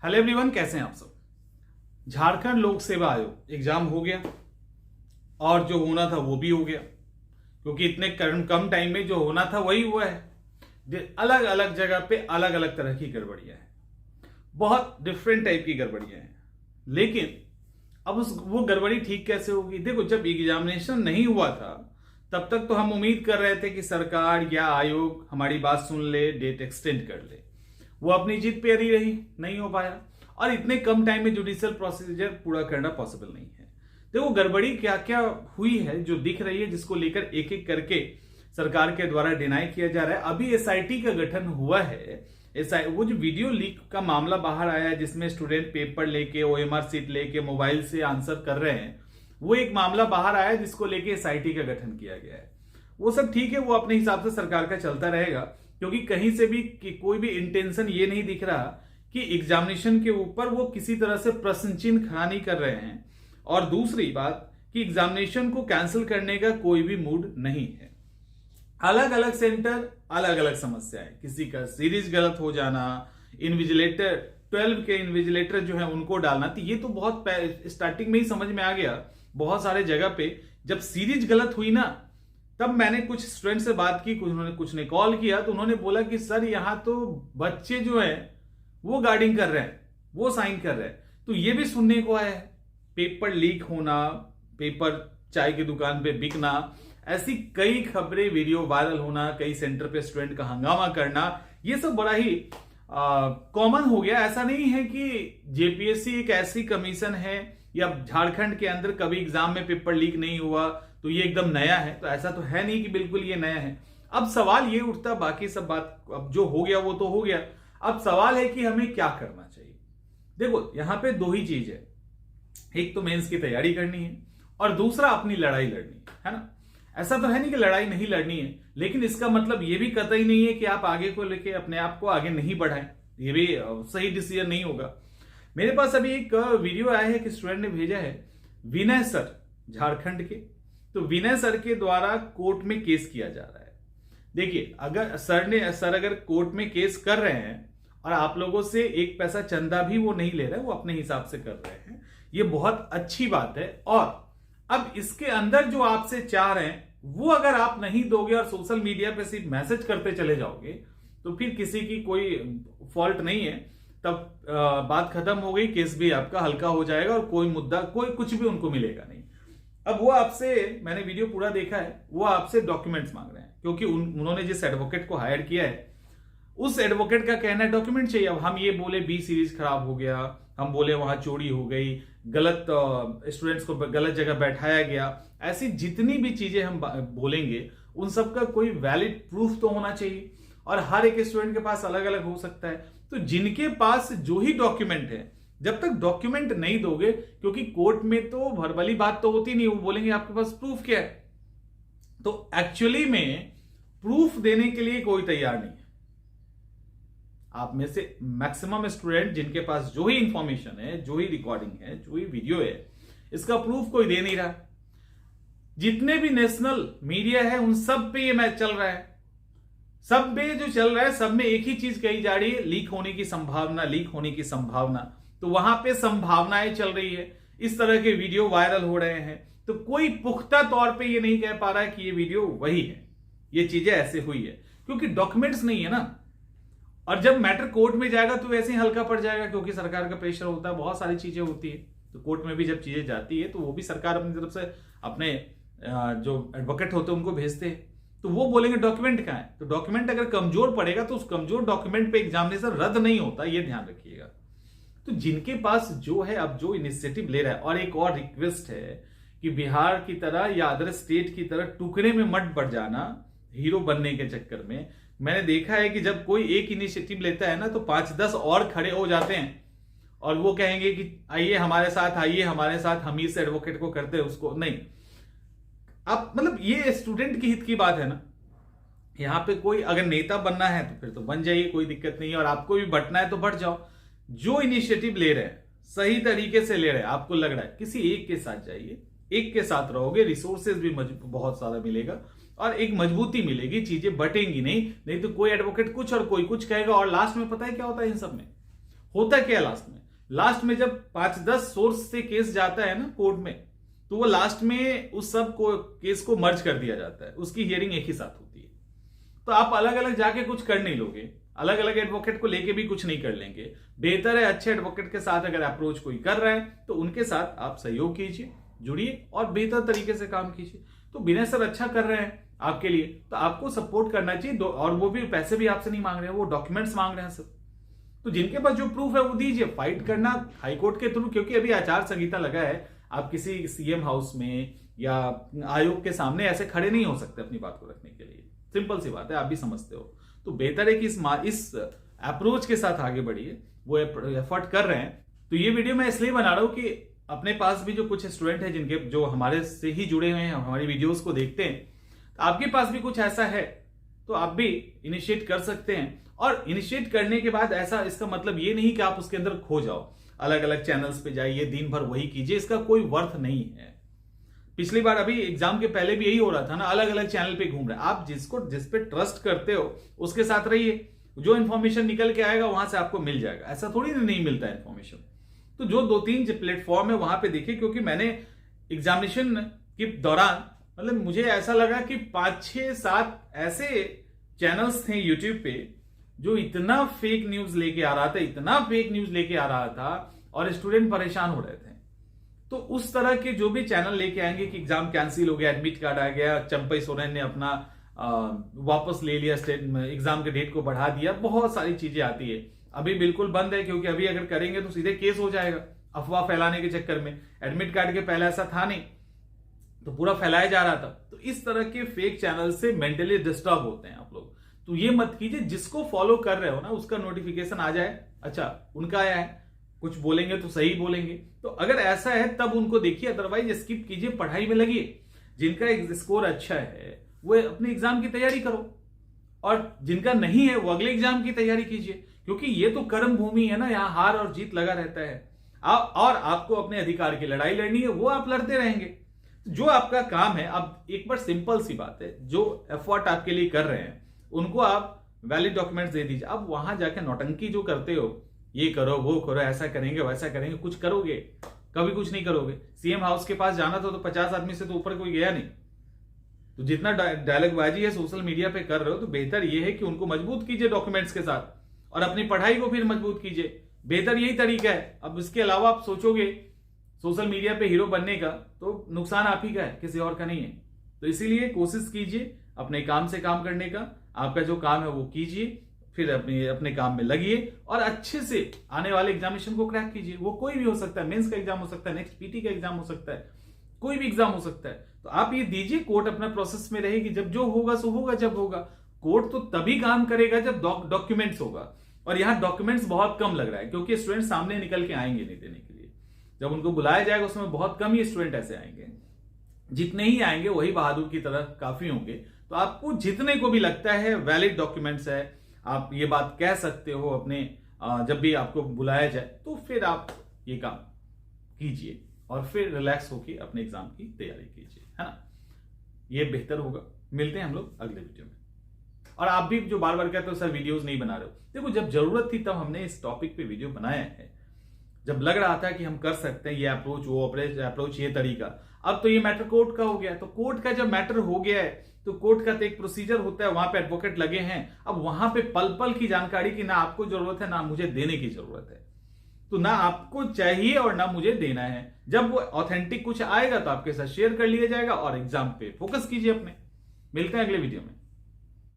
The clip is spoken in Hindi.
हेलो एवरीवन, कैसे हैं आप सब। झारखंड लोक सेवा आयोग एग्जाम हो गया और जो होना था वो भी हो गया, क्योंकि इतने कम टाइम में जो होना था वही हुआ है। अलग अलग जगह पे अलग अलग तरह की गड़बड़ियां हैं, बहुत डिफरेंट टाइप की गड़बड़ियां हैं। लेकिन अब वो गड़बड़ी ठीक कैसे होगी। देखो, जब एग्जामिनेशन नहीं हुआ था तब तक तो हम उम्मीद कर रहे थे कि सरकार या आयोग हमारी बात सुन ले, डेट एक्सटेंड कर ले। वो अपनी जीत पे अड़ी रही, नहीं हो पाया। और इतने कम टाइम में जुडिशियल प्रोसीजर पूरा करना पॉसिबल नहीं है। देखो, गड़बड़ी क्या क्या हुई है जो दिख रही है, जिसको लेकर एक एक करके सरकार के द्वारा डिनाई किया जा रहा है। अभी एसआईटी का गठन हुआ है। वो जो वीडियो लीक का मामला बाहर आया है, जिसमें स्टूडेंट पेपर लेके, ओएमआर सीट लेके मोबाइल से आंसर कर रहे हैं, वो एक मामला बाहर आया जिसको लेके एसआईटी का गठन किया गया है। वो सब ठीक है, वो अपने हिसाब से सरकार का चलता रहेगा, क्योंकि कहीं से भी कोई भी इंटेंशन ये नहीं दिख रहा कि एग्जामिनेशन के ऊपर वो किसी तरह से प्रश्न चिन्ह खड़ा नहीं कर रहे हैं। और दूसरी बात कि एग्जामिनेशन को कैंसिल करने का कोई भी मूड नहीं है। अलग अलग सेंटर, अलग अलग समस्याएं, किसी का सीरीज गलत हो जाना, इन्विजिलेटर 12 के इन्विजिलेटर जो है उनको डालना, तो ये तो बहुत स्टार्टिंग में ही समझ में आ गया। बहुत सारे जगह पे जब सीरीज गलत हुई ना, तब मैंने कुछ स्टूडेंट से बात की, कुछ ने कॉल किया, तो उन्होंने बोला कि सर यहां तो बच्चे जो है वो गार्डिंग कर रहे हैं, वो साइन कर रहे हैं। तो ये भी सुनने को आया है, पेपर लीक होना, पेपर चाय की दुकान पे बिकना, ऐसी कई खबरें, वीडियो वायरल होना, कई सेंटर पे स्टूडेंट का हंगामा करना, ये सब बड़ा ही कॉमन हो गया। ऐसा नहीं है कि जेपीएससी एक ऐसी कमीशन है या झारखंड के अंदर कभी एग्जाम में पेपर लीक नहीं हुआ तो ये एकदम नया है। तो ऐसा तो है नहीं कि बिल्कुल ये नया है। अब सवाल ये उठता, बाकी सब बात अब जो हो गया वो तो हो गया। अब सवाल है कि हमें क्या करना चाहिए। देखो, यहां पे दो ही चीज है, एक तो मेंस की तैयारी करनी है और दूसरा अपनी लड़ाई लड़नी है ना। ऐसा तो है नहीं कि लड़ाई नहीं लड़नी है, लेकिन इसका मतलब ये भी कतई नहीं है कि आप आगे को लेके अपने आप को आगे नहीं बढ़ाएं। ये भी सही डिसीजन नहीं होगा। मेरे पास अभी एक वीडियो आया है कि स्टूडेंट ने भेजा है, विनय सर झारखंड के। तो विनय सर के द्वारा कोर्ट में केस किया जा रहा है। देखिए, अगर सर अगर कोर्ट में केस कर रहे हैं और आप लोगों से एक पैसा चंदा भी वो नहीं ले रहे, वो अपने हिसाब से कर रहे हैं, ये बहुत अच्छी बात है। और अब इसके अंदर जो आपसे चाह रहे हैं वो अगर आप नहीं दोगे और सोशल मीडिया पे सिर्फ मैसेज करते चले जाओगे, तो फिर किसी की कोई फॉल्ट नहीं है। तब बात खत्म हो गई, केस भी आपका हल्का हो जाएगा और कोई मुद्दा, कोई कुछ भी उनको मिलेगा नहीं। अब वो आपसे, मैंने वीडियो पूरा देखा है, वो आपसे डॉक्यूमेंट्स मांग रहे हैं, क्योंकि उन्होंने जिस एडवोकेट को हायर किया है उस एडवोकेट का कहना है डॉक्यूमेंट चाहिए। अब हम ये बोले बी सीरीज खराब हो गया, हम बोले वहां चोरी हो गई, गलत स्टूडेंट्स को गलत जगह बैठाया गया, ऐसी जितनी भी चीजें हम बोलेंगे उन सब का कोई वैलिड प्रूफ तो होना चाहिए। और हर एक स्टूडेंट के पास अलग अलग हो सकता है। तो जिनके पास जो ही डॉक्यूमेंट है, जब तक डॉक्यूमेंट नहीं दोगे, क्योंकि कोर्ट में तो वर्बली बात तो होती नहीं, वो बोलेंगे आपके पास प्रूफ क्या है। तो एक्चुअली में प्रूफ देने के लिए कोई तैयार नहीं है। आप में से मैक्सिमम स्टूडेंट जिनके पास जो ही इंफॉर्मेशन है, जो ही रिकॉर्डिंग है, जो ही वीडियो है, इसका प्रूफ कोई दे नहीं रहा। जितने भी नेशनल मीडिया है उन सब पे ये मैच चल रहा है। सब में जो चल रहा है, सब में एक ही चीज कही जा रही है, लीक होने की संभावना, लीक होने की संभावना। तो वहां पे संभावनाएं चल रही है, इस तरह के वीडियो वायरल हो रहे हैं। तो कोई पुख्ता तौर पे ये नहीं कह पा रहा है कि ये वीडियो वही है, ये चीजें ऐसे हुई है, क्योंकि डॉक्यूमेंट्स नहीं है ना। और जब मैटर कोर्ट में जाएगा तो वैसे ही हल्का पड़ जाएगा, क्योंकि सरकार का प्रेशर होता है, बहुत सारी चीजें होती है। तो कोर्ट में भी जब चीजें जाती है तो वो भी सरकार अपनी तरफ से अपने जो एडवोकेट होते हैं उनको भेजते हैं। तो वो बोलेंगे डॉक्यूमेंट कहां है। तो डॉक्यूमेंट अगर कमजोर पड़ेगा तो उस कमजोर डॉक्यूमेंट पे एग्जामिनेशन रद्द नहीं होता, ये ध्यान रखिएगा। तो जिनके पास जो है, अब जो इनिशिएटिव ले रहा है, और एक और रिक्वेस्ट है कि बिहार की तरह या अदर स्टेट की तरह टुकड़े में मत बढ़ जाना हीरो बनने के चक्कर में। मैंने देखा है कि जब कोई एक इनिशिएटिव लेता है ना, तो 5-10 और खड़े हो जाते हैं और वो कहेंगे कि आइए हमारे साथ, आइए हमारे साथ, हम इस एडवोकेट को करते हैं, उसको नहीं। अब मतलब ये स्टूडेंट की हित की बात है ना। यहां पे कोई अगर नेता बनना है तो फिर तो बन जाइए, कोई दिक्कत नहीं है। और आपको भी बढ़ना है तो बढ़ जाओ। जो इनिशिएटिव ले रहे हैं, सही तरीके से ले रहे हैं, आपको लग रहा है, किसी एक के साथ जाइए, एक के साथ रहोगे, रिसोर्सेज भी बहुत सारा मिलेगा और एक मजबूती मिलेगी, चीजें बटेंगी नहीं। नहीं तो कोई एडवोकेट कुछ और कोई कुछ कहेगा, और लास्ट में पता है क्या होता है इन सब में, होता क्या लास्ट में जब 5-10 सोर्स से केस जाता है ना कोर्ट में, तो वो लास्ट में उस सब को केस को मर्ज कर दिया जाता है, उसकी हियरिंग एक ही साथ होती है। तो आप अलग अलग जाके कुछ कर नहीं लोगे, अलग अलग एडवोकेट को लेके भी कुछ नहीं कर लेंगे। बेहतर है अच्छे एडवोकेट के साथ अगर अप्रोच कोई कर रहा है तो उनके साथ आप सहयोग कीजिए, जुड़िए और बेहतर तरीके से काम कीजिए। तो विनय सर अच्छा कर रहे हैं आपके लिए, तो आपको सपोर्ट करना चाहिए। और वो भी पैसे भी आपसे नहीं मांग रहे हैं, वो डॉक्यूमेंट्स मांग रहे हैं सर। तो जिनके पास जो प्रूफ है वो दीजिए, फाइट करना हाईकोर्ट के थ्रू, क्योंकि अभी आचार संहिता लगा है। आप किसी सीएम हाउस में या आयोग के सामने ऐसे खड़े नहीं हो सकते अपनी बात को रखने के लिए, सिंपल सी बात है, आप भी समझते हो। तो बेहतर है कि इस अप्रोच के साथ आगे बढ़िए, वो एफर्ट कर रहे हैं। तो ये वीडियो मैं इसलिए बना रहा हूं कि अपने पास भी जो कुछ स्टूडेंट है जिनके जो हमारे से ही जुड़े हुए हैं, हमारी वीडियोस को देखते हैं, तो आपके पास भी कुछ ऐसा है तो आप भी इनिशिएट कर सकते हैं। और इनिशिएट करने के बाद ऐसा, इसका मतलब ये नहीं कि आप उसके अंदर खो जाओ, अलग अलग चैनल्स पे जाइए, दिन भर वही कीजिए, इसका कोई वर्थ नहीं है। पिछली बार अभी एग्जाम के पहले भी यही हो रहा था ना, अलग अलग चैनल पे घूम रहे हैं। आप जिस पे ट्रस्ट करते हो उसके साथ रहिए, जो इन्फॉर्मेशन निकल के आएगा वहां से आपको मिल जाएगा। ऐसा थोड़ी नहीं मिलता है इन्फॉर्मेशन। तो जो 2-3 प्लेटफॉर्म है वहां पे देखिए, क्योंकि मैंने एग्जामिनेशन के दौरान मतलब मुझे ऐसा लगा कि 5-6-7 ऐसे चैनल्स थे यूट्यूब पे जो इतना फेक न्यूज लेके आ रहा था, इतना फेक न्यूज लेके आ रहा था, और स्टूडेंट परेशान हो रहे थे। तो उस तरह के जो भी चैनल लेके आएंगे कि एग्जाम कैंसिल हो गया, एडमिट कार्ड आ गया, चंपई सोरेन ने अपना वापस ले लिया, एग्जाम के डेट को बढ़ा दिया, बहुत सारी चीजें आती है। अभी बिल्कुल बंद है, क्योंकि अभी अगर करेंगे तो सीधे केस हो जाएगा अफवाह फैलाने के चक्कर में। एडमिट कार्ड के पहले ऐसा था नहीं, तो पूरा फैलाया जा रहा था। तो इस तरह के फेक चैनल से मेंटली डिस्टर्ब होते हैं आप लोग। तो ये मत कीजिए, जिसको फॉलो कर रहे हो ना उसका नोटिफिकेशन आ जाए, अच्छा उनका आया है, कुछ बोलेंगे तो सही बोलेंगे, तो अगर ऐसा है तब उनको देखिए, अदरवाइज स्किप कीजिए, पढ़ाई में लगिए। जिनका स्कोर अच्छा है वो अपने एग्जाम की तैयारी करो, और जिनका नहीं है वो अगले एग्जाम की तैयारी कीजिए, क्योंकि ये तो कर्म भूमि है ना, यहाँ हार और जीत लगा रहता है। और आपको अपने अधिकार की लड़ाई लड़नी है, वो आप लड़ते रहेंगे। जो आपका काम है, अब एक बार सिंपल सी बात है, जो एफर्ट आपके लिए कर रहे हैं उनको आप वैलिड डॉक्यूमेंट्स दे दीजिए। अब वहां जाके नौटंकी जो करते हो, ये करो वो करो, ऐसा करेंगे वैसा करेंगे, कुछ करोगे? कभी कुछ नहीं करोगे। सीएम हाउस के पास जाना था तो 50 आदमी से तो ऊपर कोई गया नहीं। तो जितना डायलॉगबाजी है सोशल मीडिया पे कर रहे हो, तो बेहतर ये है कि उनको मजबूत कीजिए डॉक्यूमेंट्स के साथ, और अपनी पढ़ाई को फिर मजबूत कीजिए। बेहतर यही तरीका है। अब इसके अलावा आप सोचोगे सोशल मीडिया पे हीरो बनने का, तो नुकसान आप ही का है, किसी और का नहीं है। तो इसीलिए कोशिश कीजिए अपने काम से काम करने का, आपका जो काम है वो कीजिए, फिर अपने काम में लगिए, और अच्छे से आने वाले एग्जामिनेशन को क्रैक कीजिए। वो कोई भी हो सकता है, मेंस का एग्जाम हो सकता है, नेक्स्ट पीटी का एग्जाम हो सकता है, कोई भी एग्जाम हो सकता है। तो आप ये दीजिए, कोर्ट अपना प्रोसेस में रहेगी, जब जो होगा सो होगा, जब होगा। कोर्ट तो तभी काम करेगा जब डॉक्यूमेंट्स होगा, और यहाँ डॉक्यूमेंट्स बहुत कम लग रहा है, क्योंकि स्टूडेंट सामने निकल के आएंगे नहीं देने के लिए। जब उनको बुलाया जाएगा उसमें बहुत कम ही स्टूडेंट ऐसे आएंगे, जितने ही आएंगे वही बहादुर की तरह काफी होंगे। तो आपको जितने को भी लगता है वैलिड डॉक्यूमेंट्स है, आप ये बात कह सकते हो अपने, जब भी आपको बुलाया जाए तो फिर आप ये काम कीजिए, और फिर रिलैक्स होकर अपने एग्जाम की तैयारी कीजिए, है ना। ये बेहतर होगा। मिलते हैं हम लोग अगले वीडियो में। और आप भी जो बार बार कहते हो सर वीडियोस नहीं बना रहे हो, देखो जब जरूरत थी तब हमने इस टॉपिक पे वीडियो बनाया है, जब लग रहा था कि हम कर सकते हैं ये अप्रोच, वो अप्रोच, ये तरीका। अब तो ये मैटर कोर्ट का हो गया, तो कोर्ट का जब मैटर हो गया है तो कोर्ट का तो एक प्रोसीजर होता है, वहां पे एडवोकेट लगे हैं। अब वहां पे पल पल की जानकारी की ना आपको जरूरत है ना मुझे देने की जरूरत है। तो ना आपको चाहिए और ना मुझे देना है। जब वो ऑथेंटिक कुछ आएगा तो आपके साथ शेयर कर लिया जाएगा, और एग्जाम पे फोकस कीजिए अपने। मिलते हैं अगले वीडियो में।